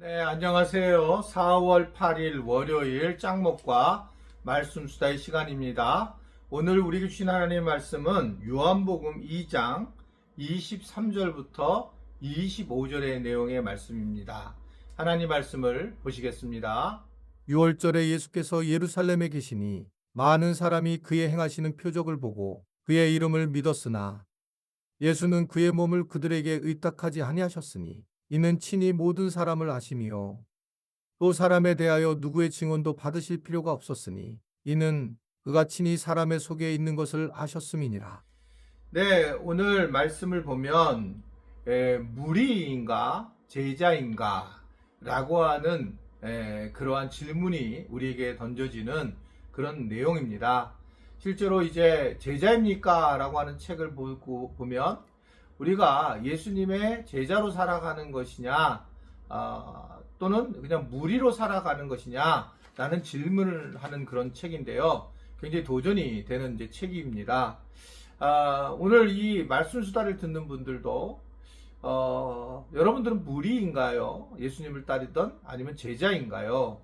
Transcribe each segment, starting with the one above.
네, 안녕하세요. 4월 8일 월요일 짱목과 말씀 수다의 시간입니다. 오늘 우리 주신 하나님의 말씀은 요한복음 2장 23절부터 25절의 내용의 말씀입니다. 하나님 말씀을 보시겠습니다. 6월절에 예수께서 예루살렘에 계시니 많은 사람이 그의 행하시는 표적을 보고 그의 이름을 믿었으나 예수는 그의 몸을 그들에게 의탁하지 아니하셨으니 이는 친히 모든 사람을 아심이요 또 사람에 대하여 누구의 증언도 받으실 필요가 없었으니 이는 그가 친히 사람의 속에 있는 것을 아셨음이니라. 네, 오늘 말씀을 보면 무리인가 제자인가 라고 하는 그러한 질문이 우리에게 던져지는 그런 내용입니다. 실제로 이제 제자입니까? 라고 하는 책을 보면 우리가 예수님의 제자로 살아가는 것이냐 또는 그냥 무리로 살아가는 것이냐 라는 질문을 하는 그런 책인데요. 굉장히 도전이 되는 이제 책입니다. 오늘 이 말씀 수다를 듣는 분들도 여러분들은 무리인가요? 예수님을 따르던 아니면 제자인가요?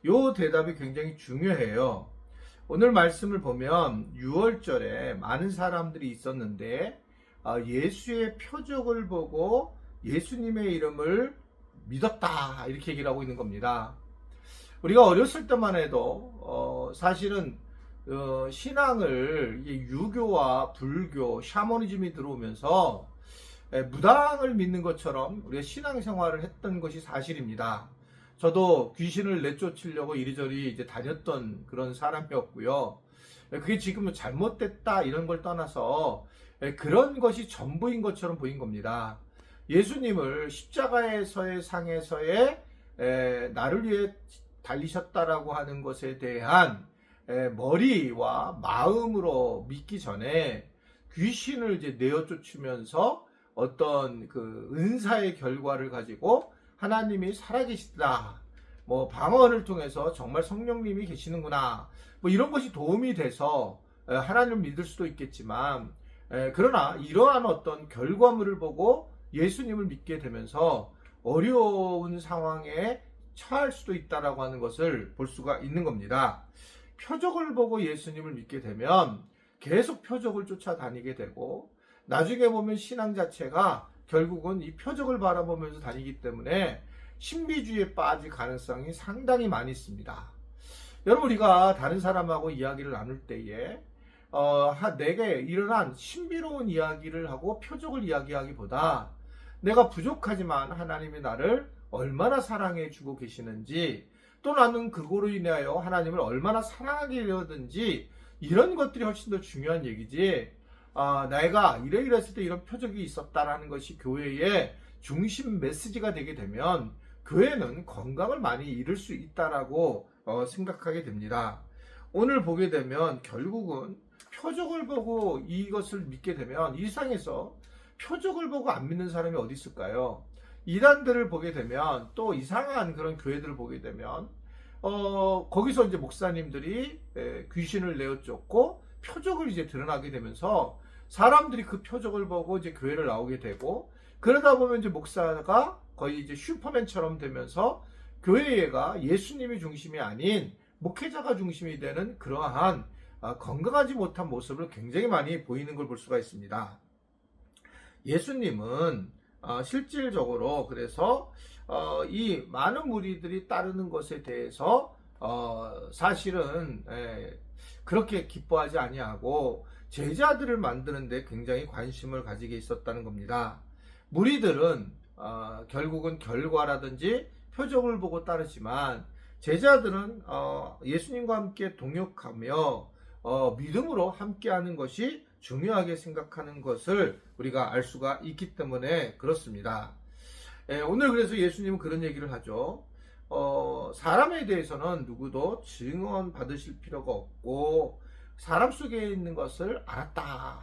요 대답이 굉장히 중요해요. 오늘 말씀을 보면 6월절에 많은 사람들이 있었는데 예수의 표적을 보고 예수님의 이름을 믿었다 이렇게 얘기를 하고 있는 겁니다. 우리가 어렸을 때만 해도 사실은 신앙을 유교와 불교, 샤머니즘이 들어오면서 무당을 믿는 것처럼 우리가 신앙생활을 했던 것이 사실입니다. 저도 귀신을 내쫓으려고 이리저리 이제 다녔던 그런 사람이었고요. 그게 지금은 잘못됐다 이런 걸 떠나서 그런 것이 전부인 것처럼 보인 겁니다. 예수님을 십자가에서의 상에서의 나를 위해 달리셨다라고 하는 것에 대한 머리와 마음으로 믿기 전에 귀신을 이제 내어 쫓으면서 어떤 그 은사의 결과를 가지고 하나님이 살아계시다. 뭐 방언을 통해서 정말 성령님이 계시는구나. 뭐 이런 것이 도움이 돼서 하나님을 믿을 수도 있겠지만 그러나 이러한 어떤 결과물을 보고 예수님을 믿게 되면서 어려운 상황에 처할 수도 있다라고 하는 것을 볼 수가 있는 겁니다. 표적을 보고 예수님을 믿게 되면 계속 표적을 쫓아다니게 되고 나중에 보면 신앙 자체가 결국은 이 표적을 바라보면서 다니기 때문에 신비주의에 빠질 가능성이 상당히 많이 있습니다. 여러분 우리가 다른 사람하고 이야기를 나눌 때에 내게 일어난 신비로운 이야기를 하고 표적을 이야기하기보다 내가 부족하지만 하나님이 나를 얼마나 사랑해 주고 계시는지 또 나는 그거로 인하여 하나님을 얼마나 사랑하게 되었든지 이런 것들이 훨씬 더 중요한 얘기지 내가 이랬을 때 이런 표적이 있었다라는 것이 교회의 중심 메시지가 되게 되면 교회는 건강을 많이 잃을 수 있다라고 생각하게 됩니다. 오늘 보게 되면 결국은 표적을 보고 이것을 믿게 되면 이 세상에서 표적을 보고 안 믿는 사람이 어디 있을까요? 이단들을 보게 되면 또 이상한 그런 교회들을 보게 되면 거기서 이제 목사님들이 귀신을 내어 쫓고 표적을 이제 드러나게 되면서 사람들이 그 표적을 보고 이제 교회를 나오게 되고 그러다 보면 이제 목사가 거의 이제 슈퍼맨처럼 되면서 교회가 예수님이 중심이 아닌 목회자가 중심이 되는 그러한 건강하지 못한 모습을 굉장히 많이 보이는 걸 볼 수가 있습니다. 예수님은 실질적으로 그래서 이 많은 무리들이 따르는 것에 대해서 사실은 그렇게 기뻐하지 아니하고 제자들을 만드는데 굉장히 관심을 가지게 있었다는 겁니다. 무리들은 결국은 결과라든지 표적을 보고 따르지만 제자들은 예수님과 함께 동역하며 믿음으로 함께하는 것이 중요하게 생각하는 것을 우리가 알 수가 있기 때문에 그렇습니다. 오늘 그래서 예수님은 그런 얘기를 하죠. 사람에 대해서는 누구도 증언 받으실 필요가 없고 사람 속에 있는 것을 알았다.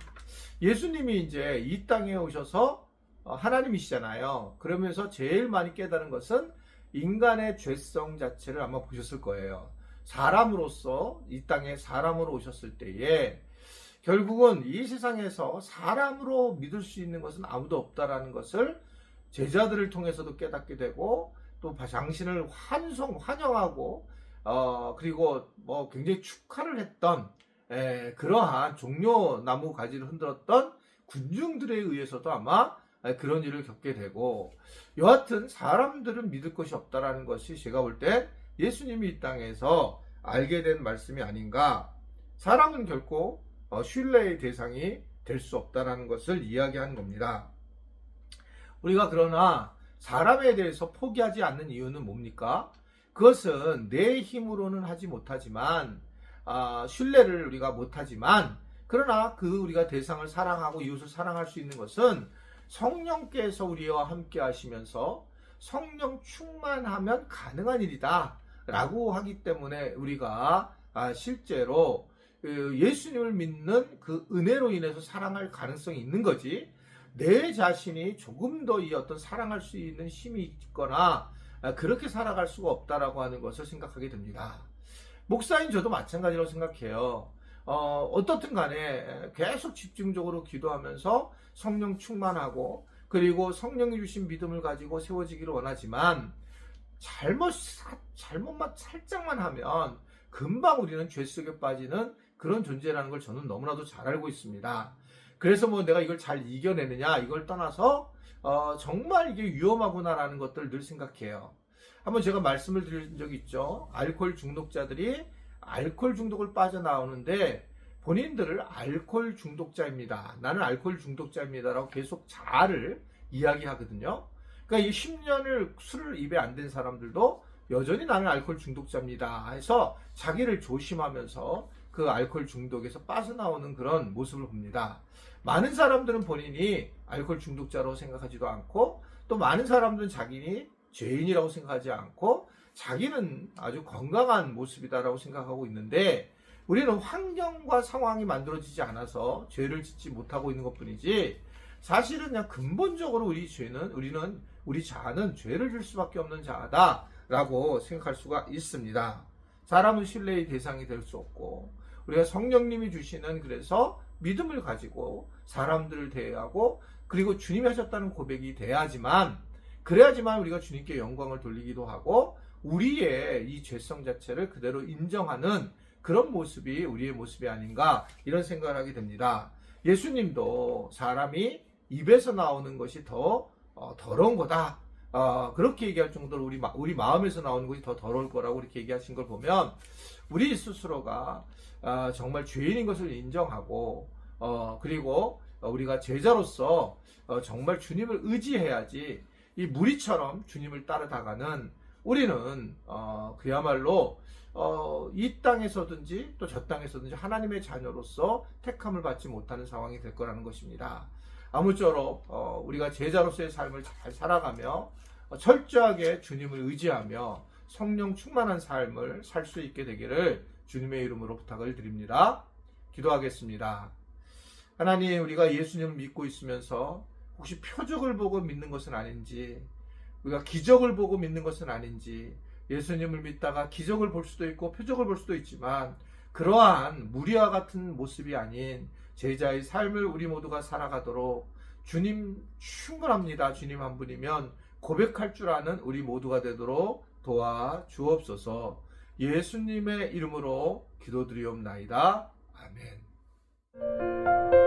예수님이 이제 이 땅에 오셔서 하나님이시잖아요. 그러면서 제일 많이 깨달은 것은 인간의 죄성 자체를 아마 보셨을 거예요. 사람으로서 이 땅에 사람으로 오셨을 때에 결국은 이 세상에서 사람으로 믿을 수 있는 것은 아무도 없다라는 것을 제자들을 통해서도 깨닫게 되고 또 당신을 환영하고 그리고 뭐 굉장히 축하를 했던 그러한 종려나무 가지를 흔들었던 군중들에 의해서도 아마 그런 일을 겪게 되고, 여하튼 사람들은 믿을 것이 없다라는 것이 제가 볼 때 예수님이 이 땅에서 알게 된 말씀이 아닌가. 사람은 결코 신뢰의 대상이 될 수 없다라는 것을 이야기하는 겁니다. 우리가 그러나 사람에 대해서 포기하지 않는 이유는 뭡니까? 그것은 내 힘으로는 하지 못하지만 신뢰를 우리가 못하지만, 그러나 우리가 대상을 사랑하고 이웃을 사랑할 수 있는 것은 성령께서 우리와 함께 하시면서 성령 충만하면 가능한 일이다 라고 하기 때문에 우리가 실제로 예수님을 믿는 그 은혜로 인해서 사랑할 가능성이 있는 거지, 내 자신이 조금 더 이 어떤 사랑할 수 있는 힘이 있거나 그렇게 살아갈 수가 없다라고 하는 것을 생각하게 됩니다. 목사인 저도 마찬가지라고 생각해요. 어떻든 간에 계속 집중적으로 기도하면서 성령 충만하고, 그리고 성령이 주신 믿음을 가지고 세워지기를 원하지만, 잘못만 살짝만 하면 금방 우리는 죄 속에 빠지는 그런 존재라는 걸 저는 너무나도 잘 알고 있습니다. 그래서 뭐 내가 이걸 잘 이겨내느냐 이걸 떠나서 정말 이게 위험하구나라는 것들을 늘 생각해요. 한번 제가 말씀을 드린 적이 있죠. 알코올 중독자들이 알코올 중독을 빠져나오는데 본인들을 알코올 중독자입니다, 나는 알코올 중독자입니다 라고 계속 자아를 이야기하거든요. 그러니까 이 10년을 술을 입에 안 댄 사람들도 여전히 나는 알코올 중독자입니다 해서 자기를 조심하면서 그 알코올 중독에서 빠져나오는 그런 모습을 봅니다. 많은 사람들은 본인이 알코올 중독자라고 생각하지도 않고, 또 많은 사람들은 자기니 죄인이라고 생각하지 않고 자기는 아주 건강한 모습이다라고 생각하고 있는데, 우리는 환경과 상황이 만들어지지 않아서 죄를 짓지 못하고 있는 것뿐이지, 사실은 그냥 근본적으로 우리 자아는 죄를 질 수밖에 없는 자아다라고 생각할 수가 있습니다. 사람은 신뢰의 대상이 될 수 없고, 우리가 성령님이 주시는 그래서 믿음을 가지고 사람들을 대하고, 그리고 주님이 하셨다는 고백이 그래야지만 우리가 주님께 영광을 돌리기도 하고 우리의 이 죄성 자체를 그대로 인정하는 그런 모습이 우리의 모습이 아닌가, 이런 생각을 하게 됩니다. 예수님도 사람이 입에서 나오는 것이 더 더러운 거다, 그렇게 얘기할 정도로 우리 마음에서 나오는 것이 더 더러울 거라고 이렇게 얘기하신 걸 보면, 우리 스스로가 정말 죄인인 것을 인정하고 그리고 우리가 제자로서 정말 주님을 의지해야지, 이 무리처럼 주님을 따라다가는 우리는 그야말로 이 땅에서든지 또 저 땅에서든지 하나님의 자녀로서 택함을 받지 못하는 상황이 될 거라는 것입니다. 아무쪼록 우리가 제자로서의 삶을 잘 살아가며 철저하게 주님을 의지하며 성령 충만한 삶을 살 수 있게 되기를 주님의 이름으로 부탁을 드립니다. 기도하겠습니다. 하나님, 우리가 예수님을 믿고 있으면서 혹시 표적을 보고 믿는 것은 아닌지, 우리가 기적을 보고 믿는 것은 아닌지, 예수님을 믿다가 기적을 볼 수도 있고 표적을 볼 수도 있지만 그러한 무리와 같은 모습이 아닌 제자의 삶을 우리 모두가 살아가도록, 주님 충분합니다, 주님 한 분이면 고백할 줄 아는 우리 모두가 되도록 도와 주옵소서. 예수님의 이름으로 기도드리옵나이다. 아멘.